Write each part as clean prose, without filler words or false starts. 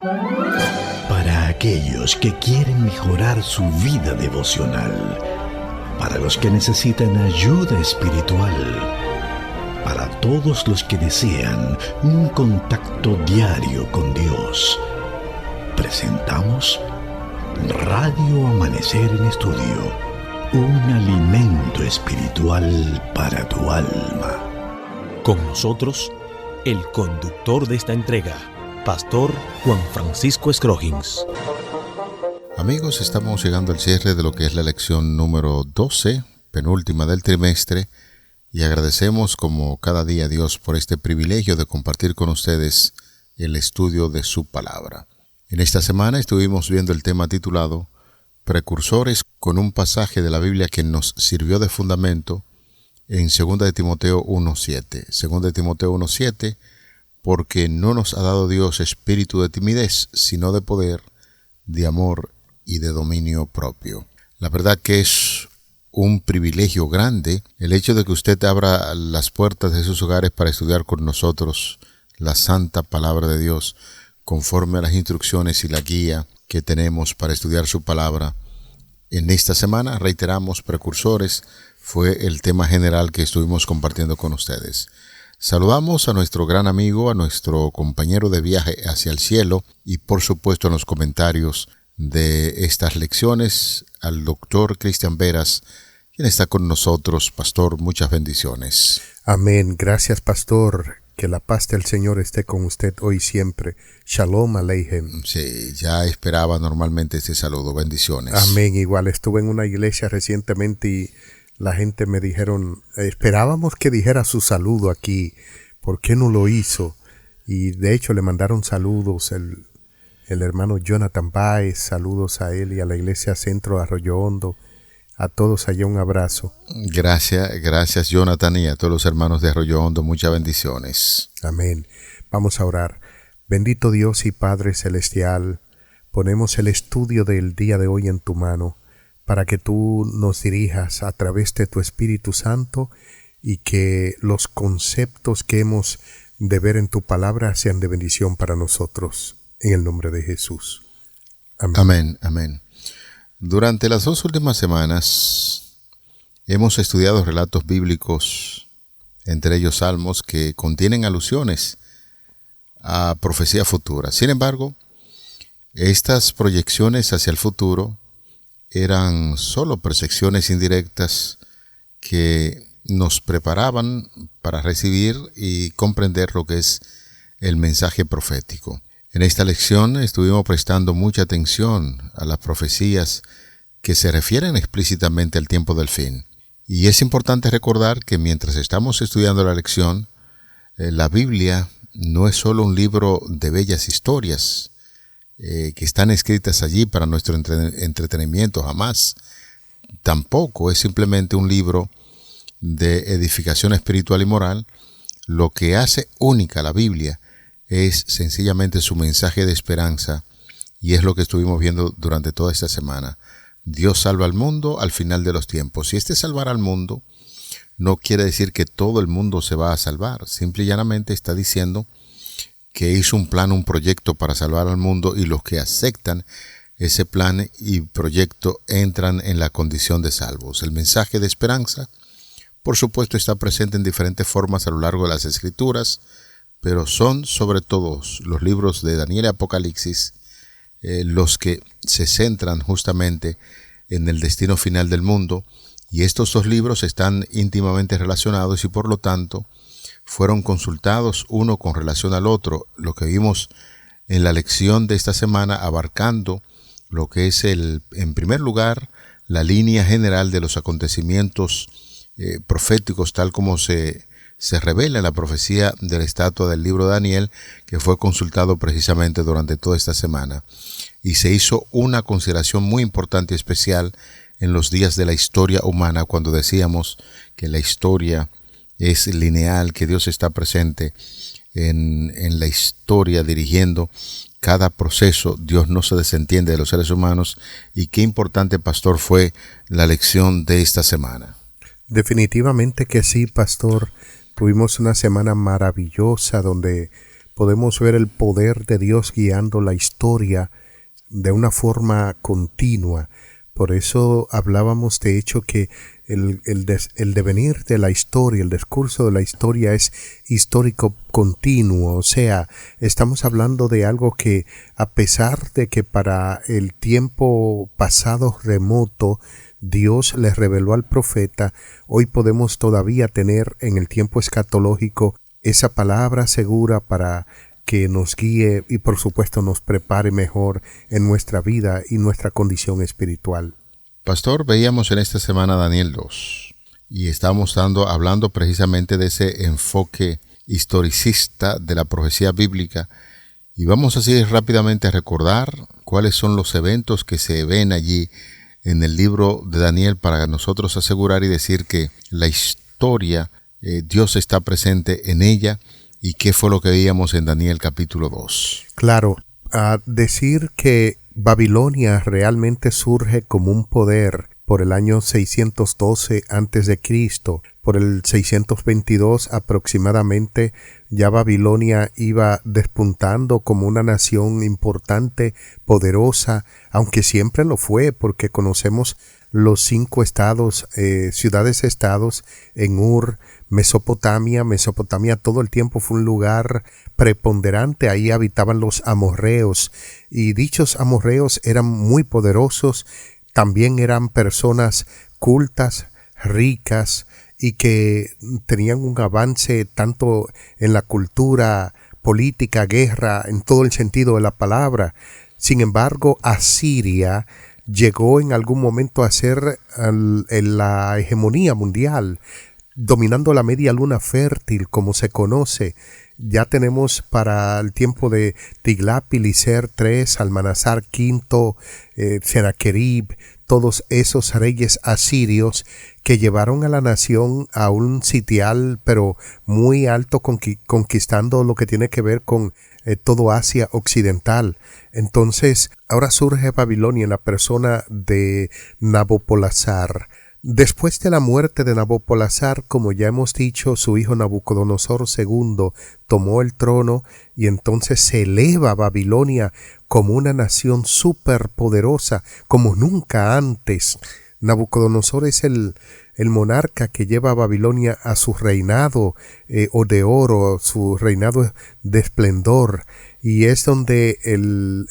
Para aquellos que quieren mejorar su vida devocional, para los que necesitan ayuda espiritual, para todos los que desean un contacto diario con Dios, presentamos Radio Amanecer en Estudio, un alimento espiritual para tu alma. Con nosotros, el conductor de esta entrega, Pastor Juan Francisco Scroggins. Amigos, estamos llegando al cierre de lo que es la lección número 12, penúltima del trimestre, y agradecemos como cada día a Dios por este privilegio de compartir con ustedes el estudio de su palabra. En esta semana estuvimos viendo el tema titulado Precursores, con un pasaje de la Biblia que nos sirvió de fundamento en 2 de Timoteo 1:7. 2 de Timoteo 1:7, porque no nos ha dado Dios espíritu de timidez, sino de poder, de amor y de dominio propio. La verdad que es un privilegio grande el hecho de que usted abra las puertas de sus hogares para estudiar con nosotros la santa palabra de Dios, conforme a las instrucciones y la guía que tenemos para estudiar su palabra. En esta semana, reiteramos, precursores, fue el tema general que estuvimos compartiendo con ustedes. Saludamos a nuestro gran amigo, a nuestro compañero de viaje hacia el cielo y por supuesto en los comentarios de estas lecciones al doctor Cristian Veras, quien está con nosotros. Pastor, muchas bendiciones. Amén. Gracias, pastor. Que la paz del Señor esté con usted hoy y siempre. Shalom Aleichem. Sí, ya esperaba normalmente este saludo. Bendiciones. Amén. Igual estuve en una iglesia recientemente y la gente me dijeron, esperábamos que dijera su saludo aquí. ¿Por qué no lo hizo? Y de hecho le mandaron saludos el hermano Jonathan Baez, saludos a él y a la iglesia Centro Arroyo Hondo. A todos allá un abrazo. Gracias Jonathan, y a todos los hermanos de Arroyo Hondo, muchas bendiciones. Amén. Vamos a orar. Bendito Dios y Padre Celestial, ponemos el estudio del día de hoy en tu mano, para que tú nos dirijas a través de tu Espíritu Santo y que los conceptos que hemos de ver en tu palabra sean de bendición para nosotros. En el nombre de Jesús. Amén. Amén, amén. Durante las 2 últimas semanas hemos estudiado relatos bíblicos, entre ellos salmos, que contienen alusiones a profecía futura. Sin embargo, estas proyecciones hacia el futuro eran solo percepciones indirectas que nos preparaban para recibir y comprender lo que es el mensaje profético. En esta lección estuvimos prestando mucha atención a las profecías que se refieren explícitamente al tiempo del fin. Y es importante recordar que mientras estamos estudiando la lección, la Biblia no es solo un libro de bellas historias que están escritas allí para nuestro entretenimiento, jamás. Tampoco es simplemente un libro de edificación espiritual y moral. Lo que hace única la Biblia es sencillamente su mensaje de esperanza, y es lo que estuvimos viendo durante toda esta semana. Dios salva al mundo al final de los tiempos. Y salvar al mundo no quiere decir que todo el mundo se va a salvar. Simple y llanamente está diciendo que hizo un plan, un proyecto para salvar al mundo, y los que aceptan ese plan y proyecto entran en la condición de salvos. El mensaje de esperanza, por supuesto, está presente en diferentes formas a lo largo de las Escrituras, pero son sobre todo los libros de Daniel y Apocalipsis los que se centran justamente en el destino final del mundo, y estos 2 libros están íntimamente relacionados y por lo tanto fueron consultados uno con relación al otro. Lo que vimos en la lección de esta semana, abarcando lo que es en primer lugar, la línea general de los acontecimientos proféticos tal como se revela en la profecía de la estatua del libro de Daniel, que fue consultado precisamente durante toda esta semana. Y se hizo una consideración muy importante y especial en los días de la historia humana, cuando decíamos que la historia es lineal, que Dios está presente en la historia dirigiendo cada proceso. Dios no se desentiende de los seres humanos. Y qué importante, pastor, fue la lección de esta semana. Definitivamente que sí, pastor. Tuvimos una semana maravillosa donde podemos ver el poder de Dios guiando la historia de una forma continua. Por eso hablábamos de hecho que el devenir de la historia, el discurso de la historia es histórico continuo. O sea, estamos hablando de algo que, a pesar de que para el tiempo pasado remoto Dios les reveló al profeta, hoy podemos todavía tener en el tiempo escatológico esa palabra segura para que nos guíe y por supuesto nos prepare mejor en nuestra vida y nuestra condición espiritual. Pastor, veíamos en esta semana Daniel 2 y estamos hablando precisamente de ese enfoque historicista de la profecía bíblica, y vamos así rápidamente a recordar cuáles son los eventos que se ven allí en el libro de Daniel para nosotros asegurar y decir que la historia, Dios está presente en ella. ¿Y qué fue lo que veíamos en Daniel capítulo 2? Claro, a decir que Babilonia realmente surge como un poder por el año 612 a.C., por el 622 aproximadamente, ya Babilonia iba despuntando como una nación importante, poderosa, aunque siempre lo fue, porque conocemos los 5 estados, ciudades-estados en Ur, Mesopotamia todo el tiempo fue un lugar preponderante. Ahí habitaban los amorreos, y dichos amorreos eran muy poderosos, también eran personas cultas, ricas, y que tenían un avance tanto en la cultura, política, guerra, en todo el sentido de la palabra. Sin embargo, Asiria llegó en algún momento a ser la hegemonía mundial, dominando la media luna fértil, como se conoce. Ya tenemos para el tiempo de Tiglat-Pileser III, Salmanasar V, Sennacherib, todos esos reyes asirios que llevaron a la nación a un sitial pero muy alto, conquistando lo que tiene que ver con todo Asia occidental. Entonces, ahora surge Babilonia en la persona de Nabopolassar. Después de la muerte de Nabopolassar, como ya hemos dicho, su hijo Nabucodonosor II tomó el trono, y entonces se eleva Babilonia como una nación superpoderosa, como nunca antes. Nabucodonosor es el monarca que lleva a Babilonia a su reinado o de oro, su reinado de esplendor, y es donde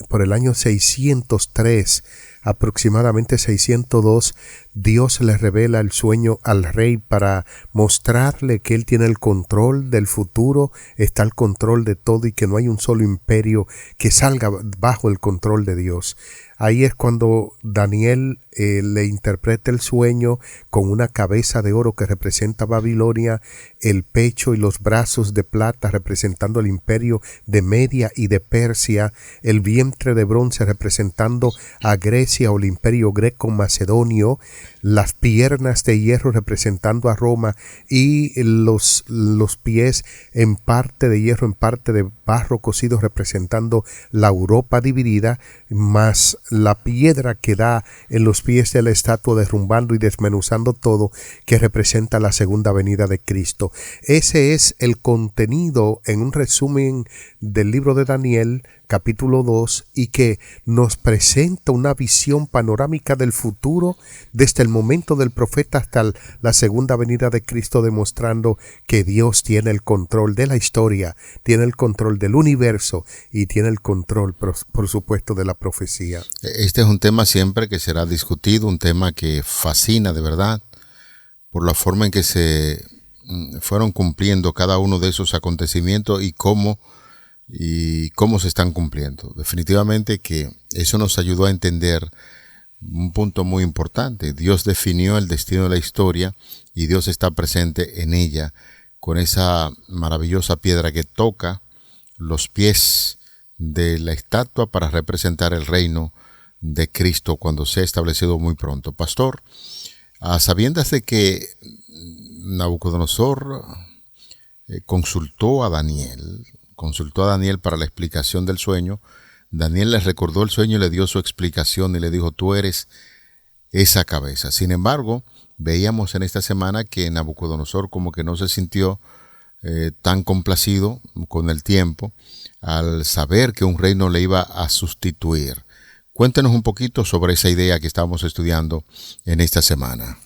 por el año 603, aproximadamente 602, Dios le revela el sueño al rey para mostrarle que él tiene el control del futuro, está al control de todo, y que no hay un solo imperio que salga bajo el control de Dios. Ahí es cuando Daniel le interpreta el sueño con una cabeza de oro que representa Babilonia, el pecho y los brazos de plata representando el imperio de Media y de Persia, el vientre de bronce representando a Grecia o el imperio greco-macedonio, las piernas de hierro representando a Roma, y los pies en parte de hierro, en parte de barro cocido, representando la Europa dividida, más la piedra que da en los pies de la estatua, derrumbando y desmenuzando todo, que representa la segunda venida de Cristo. Ese es el contenido en un resumen del libro de Daniel, capítulo 2, y que nos presenta una visión panorámica del futuro desde el momento del profeta hasta la segunda venida de Cristo, demostrando que Dios tiene el control de la historia, tiene el control del universo y tiene el control, por supuesto, de la profecía. Este es un tema siempre que será discutido, un tema que fascina de verdad por la forma en que se fueron cumpliendo cada uno de esos acontecimientos y cómo se están cumpliendo. Definitivamente que eso nos ayudó a entender un punto muy importante. Dios definió el destino de la historia y Dios está presente en ella con esa maravillosa piedra que toca los pies de la estatua para representar el reino de Cristo cuando sea establecido muy pronto. Pastor, a sabiendas de que Nabucodonosor consultó a Daniel para la explicación del sueño, Daniel le recordó el sueño y le dio su explicación y le dijo: tú eres esa cabeza. Sin embargo, veíamos en esta semana que Nabucodonosor como que no se sintió tan complacido con el tiempo al saber que un reino le iba a sustituir. Cuéntenos un poquito sobre esa idea que estamos estudiando en esta semana.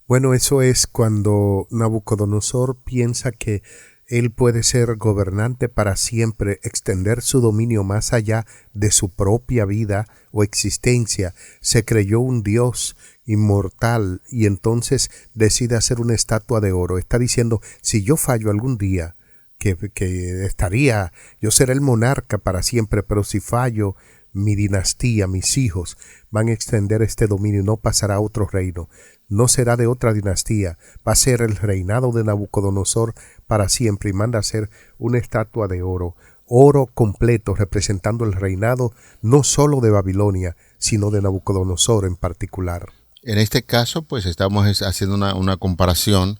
Bueno, eso es cuando Nabucodonosor piensa que él puede ser gobernante para siempre, extender su dominio más allá de su propia vida o existencia. Se creyó un Dios inmortal y entonces decide hacer una estatua de oro. Está diciendo, si yo fallo algún día, yo seré el monarca para siempre, pero si fallo, mi dinastía, mis hijos van a extender este dominio y no pasará a otro reino. No será de otra dinastía, va a ser el reinado de Nabucodonosor para siempre, y manda a hacer una estatua de oro completo, representando el reinado no solo de Babilonia, sino de Nabucodonosor en particular. En este caso, pues estamos haciendo una comparación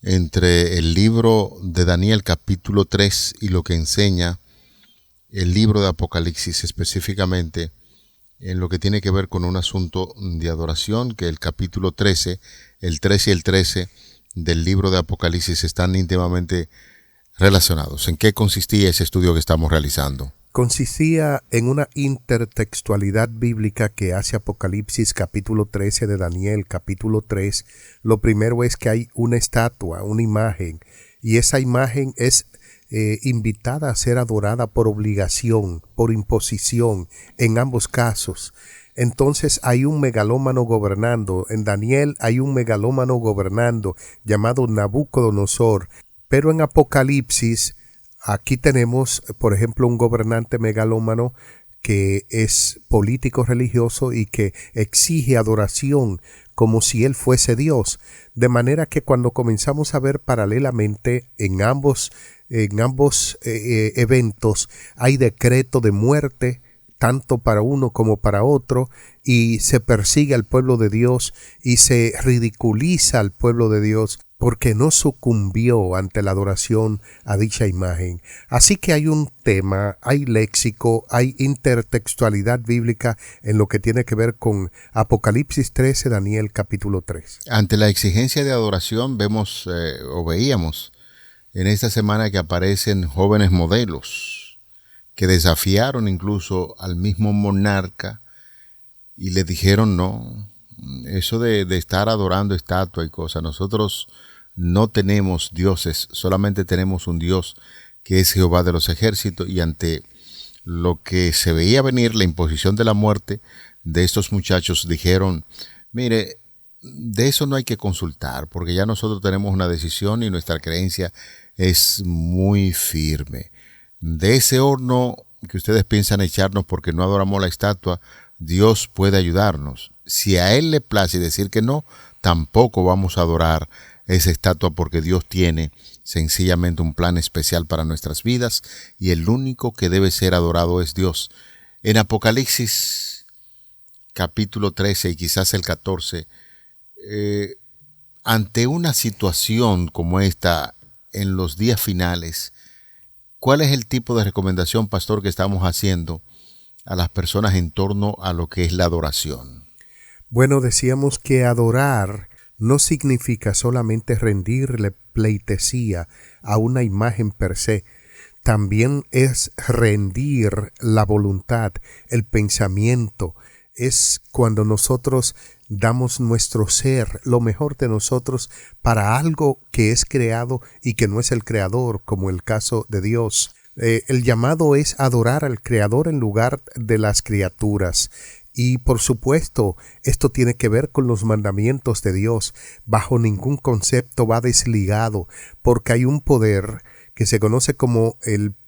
entre el libro de Daniel capítulo 3 y lo que enseña el libro de Apocalipsis, específicamente en lo que tiene que ver con un asunto de adoración, que el capítulo 13, el 13 y el 13 del libro de Apocalipsis están íntimamente relacionados. ¿En qué consistía ese estudio que estamos realizando? Consistía en una intertextualidad bíblica que hace Apocalipsis capítulo 13 de Daniel capítulo 3. Lo primero es que hay una estatua, una imagen, y esa imagen es invitada a ser adorada por obligación, por imposición, en ambos casos. Entonces hay un megalómano gobernando. En Daniel hay un megalómano gobernando llamado Nabucodonosor, pero en Apocalipsis aquí tenemos, por ejemplo, un gobernante megalómano que es político religioso y que exige adoración como si él fuese Dios. De manera que cuando comenzamos a ver paralelamente en ambos eventos hay decreto de muerte tanto para uno como para otro, y se persigue al pueblo de Dios y se ridiculiza al pueblo de Dios porque no sucumbió ante la adoración a dicha imagen. Así que hay un tema, hay léxico, hay intertextualidad bíblica en lo que tiene que ver con Apocalipsis 13, Daniel capítulo 3. Ante la exigencia de adoración veíamos en esta semana que aparecen jóvenes modelos que desafiaron incluso al mismo monarca y le dijeron no, eso de estar adorando estatua y cosas, nosotros no tenemos dioses, solamente tenemos un Dios que es Jehová de los ejércitos. Y ante lo que se veía venir, la imposición de la muerte de estos muchachos, dijeron, mire, de eso no hay que consultar, porque ya nosotros tenemos una decisión y nuestra creencia es muy firme. De ese horno que ustedes piensan echarnos porque no adoramos la estatua, Dios puede ayudarnos. Si a Él le place decir que no, tampoco vamos a adorar esa estatua, porque Dios tiene sencillamente un plan especial para nuestras vidas y el único que debe ser adorado es Dios. En Apocalipsis capítulo 13 y quizás el 14, ante una situación como esta en los días finales, ¿cuál es el tipo de recomendación, pastor, que estamos haciendo a las personas en torno a lo que es la adoración? Bueno, decíamos que adorar no significa solamente rendirle pleitesía a una imagen per se. También es rendir la voluntad, el pensamiento. Es cuando nosotros damos nuestro ser, lo mejor de nosotros, para algo que es creado y que no es el creador, como el caso de Dios. El llamado es adorar al creador en lugar de las criaturas. Y por supuesto, esto tiene que ver con los mandamientos de Dios. Bajo ningún concepto va desligado, porque hay un poder que se conoce como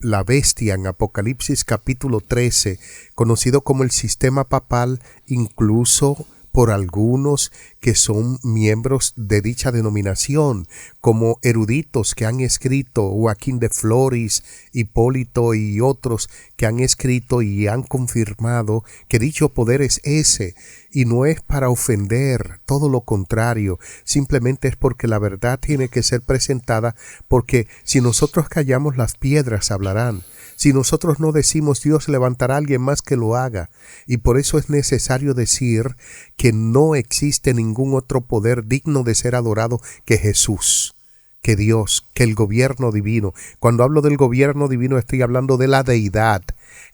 la bestia en Apocalipsis capítulo 13, conocido como el sistema papal, incluso por algunos que son miembros de dicha denominación, como eruditos que han escrito, Joaquín de Flores, Hipólito y otros que han escrito y han confirmado que dicho poder es ese, y no es para ofender, todo lo contrario, simplemente es porque la verdad tiene que ser presentada, porque si nosotros callamos, las piedras hablarán. Si nosotros no decimos, Dios levantará a alguien más que lo haga. Y por eso es necesario decir que no existe ningún otro poder digno de ser adorado que Jesús. que Dios, que el gobierno divino. Cuando hablo del gobierno divino estoy hablando de la deidad,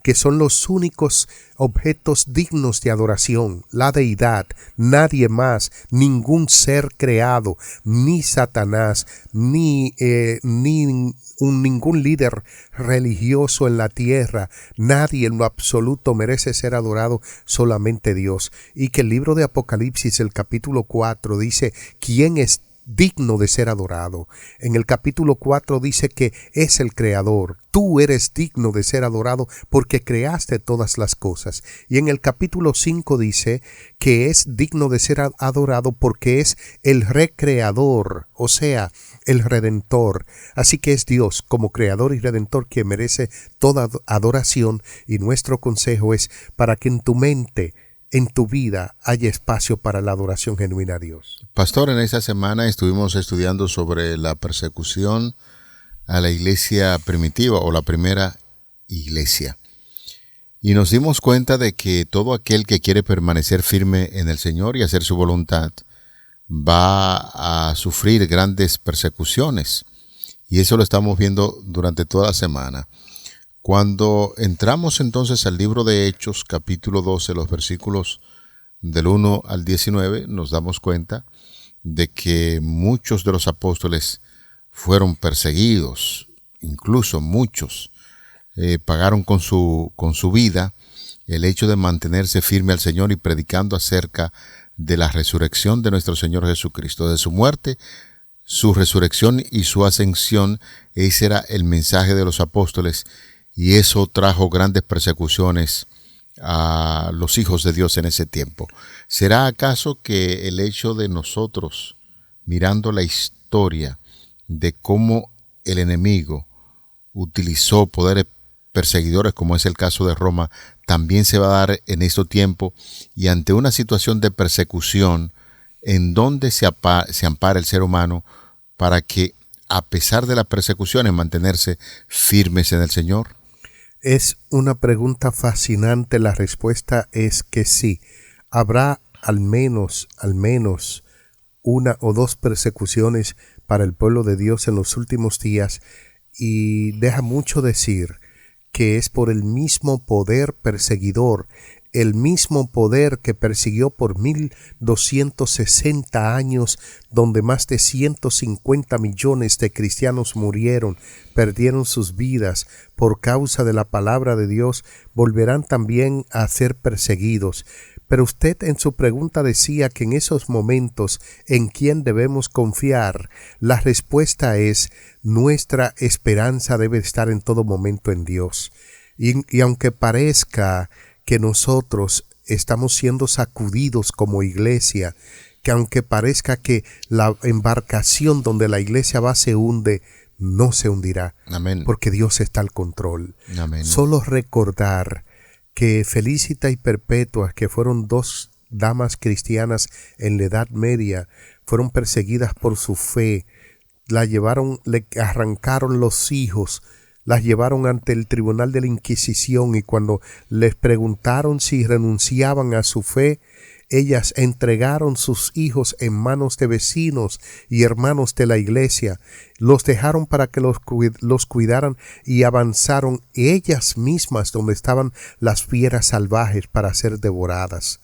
que son los únicos objetos dignos de adoración, la deidad, nadie más, ningún ser creado, ni Satanás, ni ningún líder religioso en la tierra, nadie en lo absoluto merece ser adorado, solamente Dios. Y que el libro de Apocalipsis, el capítulo 4, dice, ¿quién es digno de ser adorado? En el capítulo 4 dice que es el Creador. Tú eres digno de ser adorado porque creaste todas las cosas. Y en el capítulo 5 dice que es digno de ser adorado porque es el recreador, o sea, el Redentor. Así que es Dios como Creador y Redentor quien merece toda adoración, y nuestro consejo es para que en tu mente, en tu vida, haya espacio para la adoración genuina a Dios. Pastor, en esta semana estuvimos estudiando sobre la persecución a la iglesia primitiva o la primera iglesia. Y nos dimos cuenta de que todo aquel que quiere permanecer firme en el Señor y hacer su voluntad va a sufrir grandes persecuciones. Y eso lo estamos viendo durante toda la semana. Cuando entramos entonces al libro de Hechos, capítulo 12, los versículos del 1 al 19, nos damos cuenta de que muchos de los apóstoles fueron perseguidos, incluso muchos pagaron con su vida el hecho de mantenerse firme al Señor y predicando acerca de la resurrección de nuestro Señor Jesucristo, de su muerte, su resurrección y su ascensión. Ese era el mensaje de los apóstoles. Y eso trajo grandes persecuciones a los hijos de Dios en ese tiempo. ¿Será acaso que el hecho de nosotros, mirando la historia de cómo el enemigo utilizó poderes perseguidores, como es el caso de Roma, también se va a dar en este tiempo, y ante una situación de persecución, en donde se ampara el ser humano para que, a pesar de las persecuciones, mantenerse firmes en el Señor? Es una pregunta fascinante. La respuesta es que sí. Habrá al menos una o dos persecuciones para el pueblo de Dios en los últimos días, y deja mucho decir que es por el mismo poder perseguidor, el mismo poder que persiguió por 1260 años, donde más de 150 millones de cristianos murieron, perdieron sus vidas por causa de la palabra de Dios, volverán también a ser perseguidos. Pero usted en su pregunta decía que en esos momentos, ¿en quién debemos confiar? La respuesta es, nuestra esperanza debe estar en todo momento en Dios. Y aunque parezca que nosotros estamos siendo sacudidos como iglesia, que aunque parezca que la embarcación donde la iglesia va se hunde, no se hundirá. Amén. Porque Dios está al control. Amén. Solo recordar que Felicita y Perpetua, que fueron dos damas cristianas en la Edad Media, fueron perseguidas por su fe, la llevaron, le arrancaron los hijos, las llevaron ante el tribunal de la Inquisición, y cuando les preguntaron si renunciaban a su fe, ellas entregaron sus hijos en manos de vecinos y hermanos de la iglesia, los dejaron para que los cuidaran, y avanzaron ellas mismas donde estaban las fieras salvajes para ser devoradas.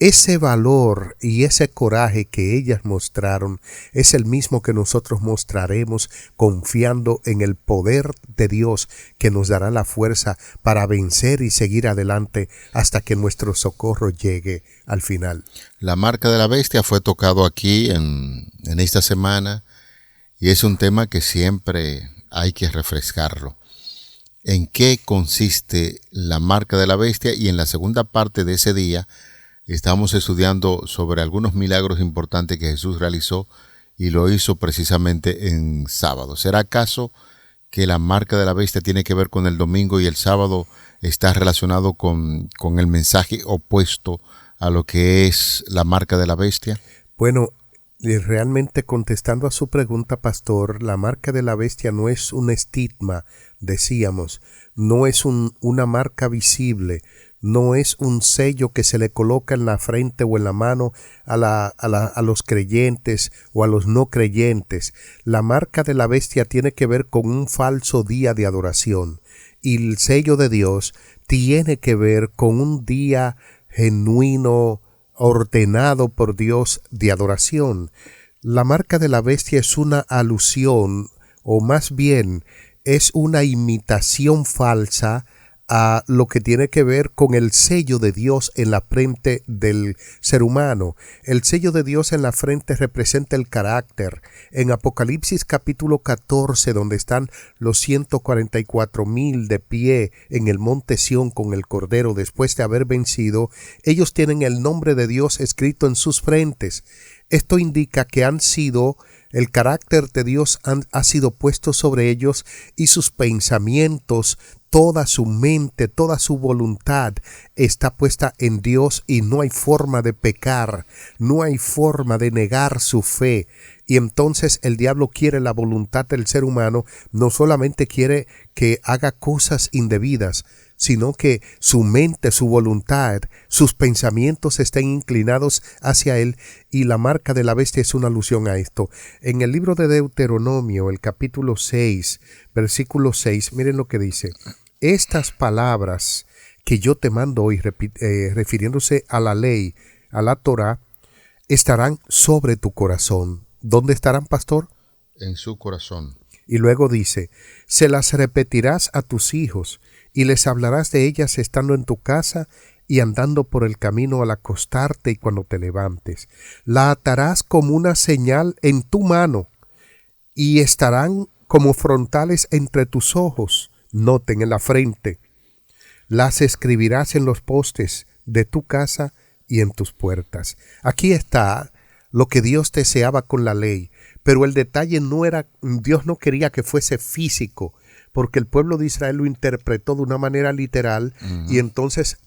Ese valor y ese coraje que ellas mostraron es el mismo que nosotros mostraremos, confiando en el poder de Dios que nos dará la fuerza para vencer y seguir adelante hasta que nuestro socorro llegue al final. La marca de la bestia fue tocado aquí en esta semana, y es un tema que siempre hay que refrescarlo. ¿En qué consiste la marca de la bestia? Y en la segunda parte de ese día estamos estudiando sobre algunos milagros importantes que Jesús realizó, y lo hizo precisamente en sábado. ¿Será acaso que la marca de la bestia tiene que ver con el domingo y el sábado está relacionado con el mensaje opuesto a lo que es la marca de la bestia? Bueno, realmente, contestando a su pregunta, pastor, la marca de la bestia no es un estigma, decíamos, no es una marca visible, no es un sello que se le coloca en la frente o en la mano a los creyentes o a los no creyentes. La marca de la bestia tiene que ver con un falso día de adoración, y el sello de Dios tiene que ver con un día genuino, ordenado por Dios de adoración. La marca de la bestia es una alusión, o más bien es una imitación falsa a lo que tiene que ver con el sello de Dios en la frente del ser humano. El sello de Dios en la frente representa el carácter. En Apocalipsis capítulo 14, donde están los 144,000 de pie en el monte Sión con el Cordero después de haber vencido, ellos tienen el nombre de Dios escrito en sus frentes. Esto indica que el carácter de Dios ha sido puesto sobre ellos, y sus pensamientos, toda su mente, toda su voluntad está puesta en Dios, y no hay forma de pecar, no hay forma de negar su fe. Y entonces el diablo quiere la voluntad del ser humano, no solamente quiere que haga cosas indebidas, sino que su mente, su voluntad, sus pensamientos estén inclinados hacia él, y la marca de la bestia es una alusión a esto. En el libro de Deuteronomio, el capítulo 6, versículo 6, miren lo que dice: estas palabras que yo te mando hoy, refiriéndose a la ley, a la Torá, estarán sobre tu corazón. ¿Dónde estarán, pastor? En su corazón. Y luego dice: se las repetirás a tus hijos, y les hablarás de ellas estando en tu casa y andando por el camino al acostarte y cuando te levantes. La atarás como una señal en tu mano, y estarán como frontales entre tus ojos. Noten, en la frente. Las escribirás en los postes de tu casa y en tus puertas. Aquí está lo que Dios deseaba con la ley, pero el detalle no era, Dios no quería que fuese físico, porque el pueblo de Israel lo interpretó de una manera literal, y entonces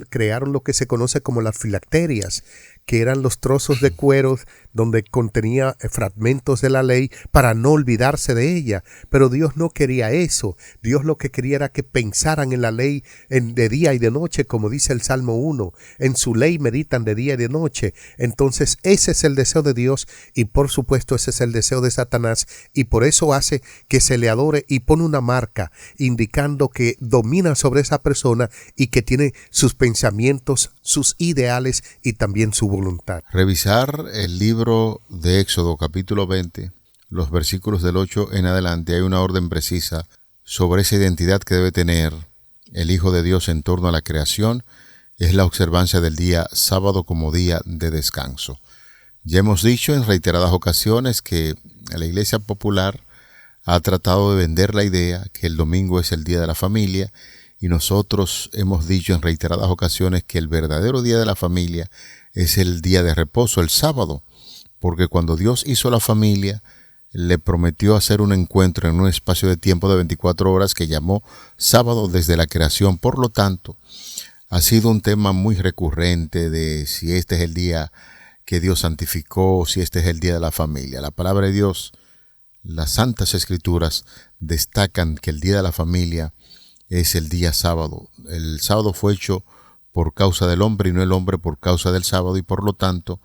crearon lo que se conoce como las filacterias, que eran los trozos de cuero donde contenía fragmentos de la ley para no olvidarse de ella. Pero Dios no quería eso. Dios lo que quería era que pensaran en la ley de día y de noche, como dice el Salmo 1. En su ley meditan de día y de noche. Entonces ese es el deseo de Dios, y por supuesto ese es el deseo de Satanás, y por eso hace que se le adore y pone una marca indicando que domina sobre esa persona y que tiene sus pensamientos, sus ideales y también su voluntad. Revisar el libro de Éxodo capítulo 20, los versículos del 8 en adelante, hay una orden precisa sobre esa identidad que debe tener el Hijo de Dios en torno a la creación. Es la observancia del día sábado como día de descanso. Ya hemos dicho en reiteradas ocasiones que la Iglesia Popular ha tratado de vender la idea que el domingo es el día de la familia, y nosotros hemos dicho en reiteradas ocasiones que el verdadero día de la familia es el día de reposo, el sábado, porque cuando Dios hizo la familia, le prometió hacer un encuentro en un espacio de tiempo de 24 horas que llamó sábado desde la creación. Por lo tanto, ha sido un tema muy recurrente de si este es el día que Dios santificó o si este es el día de la familia. La palabra de Dios, las Santas Escrituras destacan que el día de la familia es el día sábado. El sábado fue hecho por causa del hombre y no el hombre por causa del sábado, y por lo tanto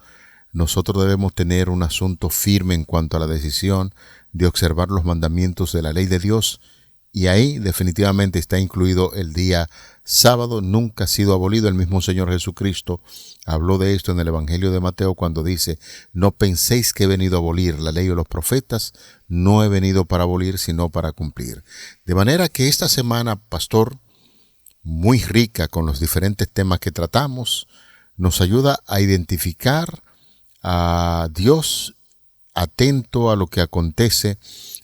nosotros debemos tener un asunto firme en cuanto a la decisión de observar los mandamientos de la ley de Dios, y ahí definitivamente está incluido el día sábado. Nunca ha sido abolido. El mismo Señor Jesucristo habló de esto en el Evangelio de Mateo cuando dice: no penséis que he venido a abolir la ley o los profetas, no he venido para abolir sino para cumplir. De manera que esta semana, pastor, muy rica con los diferentes temas que tratamos, nos ayuda a identificar a Dios atento a lo que acontece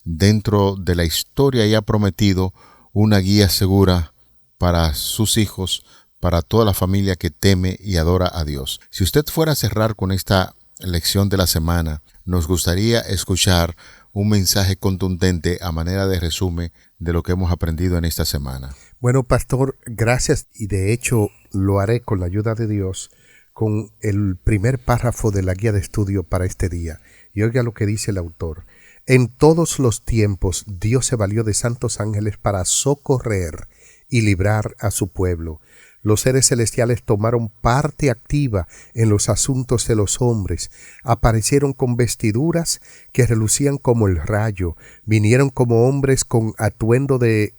dentro de la historia, y ha prometido una guía segura para sus hijos, para toda la familia que teme y adora a Dios. Si usted fuera a cerrar con esta lección de la semana, nos gustaría escuchar un mensaje contundente a manera de resumen de lo que hemos aprendido en esta semana. Bueno, pastor, gracias, y de hecho lo haré con la ayuda de Dios con el primer párrafo de la guía de estudio para este día. Y oiga lo que dice el autor: en todos los tiempos Dios se valió de santos ángeles para socorrer y librar a su pueblo. Los seres celestiales tomaron parte activa en los asuntos de los hombres, aparecieron con vestiduras que relucían como el rayo, vinieron como hombres con atuendo de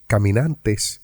caminantes.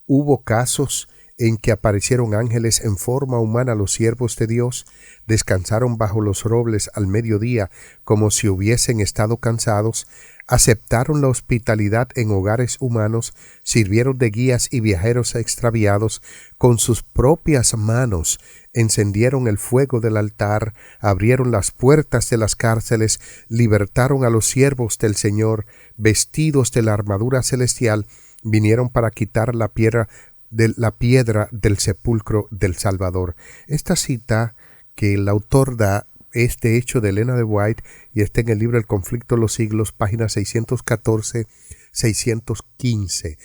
Hubo casos en que aparecieron ángeles en forma humana los siervos de Dios, descansaron bajo los robles al mediodía como si hubiesen estado cansados, aceptaron la hospitalidad en hogares humanos, sirvieron de guías y viajeros extraviados, con sus propias manos encendieron el fuego del altar, abrieron las puertas de las cárceles, libertaron a los siervos del Señor, vestidos de la armadura celestial, vinieron para quitar la piedra del sepulcro del Salvador. Esta cita que el autor da es de hecho de Elena de White y está en el libro El conflicto de los siglos, páginas 614-615.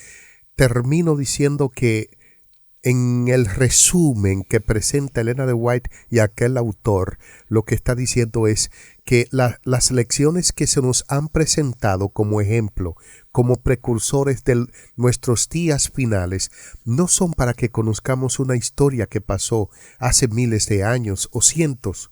Termino diciendo que en el resumen que presenta Elena de White y aquel autor, lo que está diciendo es que las lecciones que se nos han presentado como ejemplo, como precursores de nuestros días finales, no son para que conozcamos una historia que pasó hace miles de años o cientos.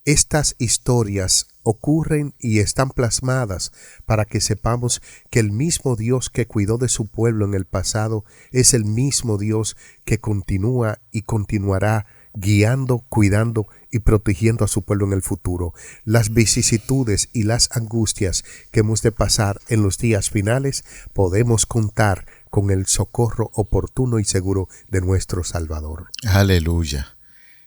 Estas historias ocurren y están plasmadas para que sepamos que el mismo Dios que cuidó de su pueblo en el pasado es el mismo Dios que continúa y continuará guiando, cuidando y protegiendo a su pueblo en el futuro. Las vicisitudes y las angustias que hemos de pasar en los días finales, podemos contar con el socorro oportuno y seguro de nuestro Salvador. Aleluya.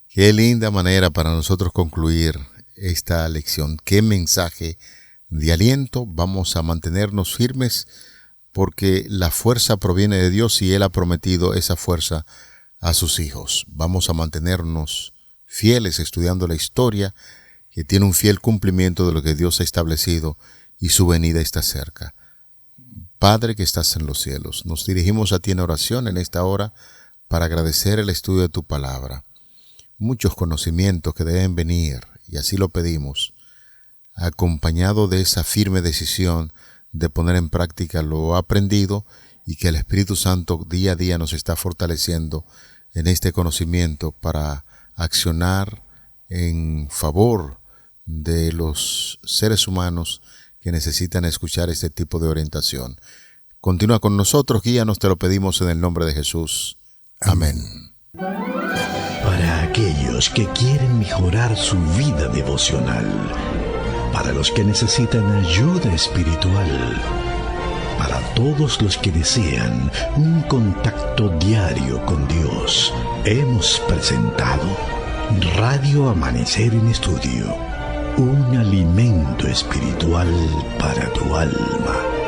Qué linda manera para nosotros concluir esta lección. Qué mensaje de aliento. Vamos a mantenernos firmes porque la fuerza proviene de Dios y Él ha prometido esa fuerza a sus hijos. Vamos a mantenernos fieles estudiando la historia que tiene un fiel cumplimiento de lo que Dios ha establecido y su venida está cerca. Padre que estás en los cielos, nos dirigimos a ti en oración en esta hora para agradecer el estudio de tu palabra. Muchos conocimientos que deben venir, y así lo pedimos, acompañado de esa firme decisión de poner en práctica lo aprendido y que el Espíritu Santo día a día nos está fortaleciendo en este conocimiento para accionar en favor de los seres humanos que necesitan escuchar este tipo de orientación. Continúa con nosotros, guíanos, te lo pedimos en el nombre de Jesús. Amén. Para aquellos que quieren mejorar su vida devocional, para los que necesitan ayuda espiritual, para todos los que desean un contacto diario con Dios, hemos presentado Radio Amanecer en Estudio, un alimento espiritual para tu alma.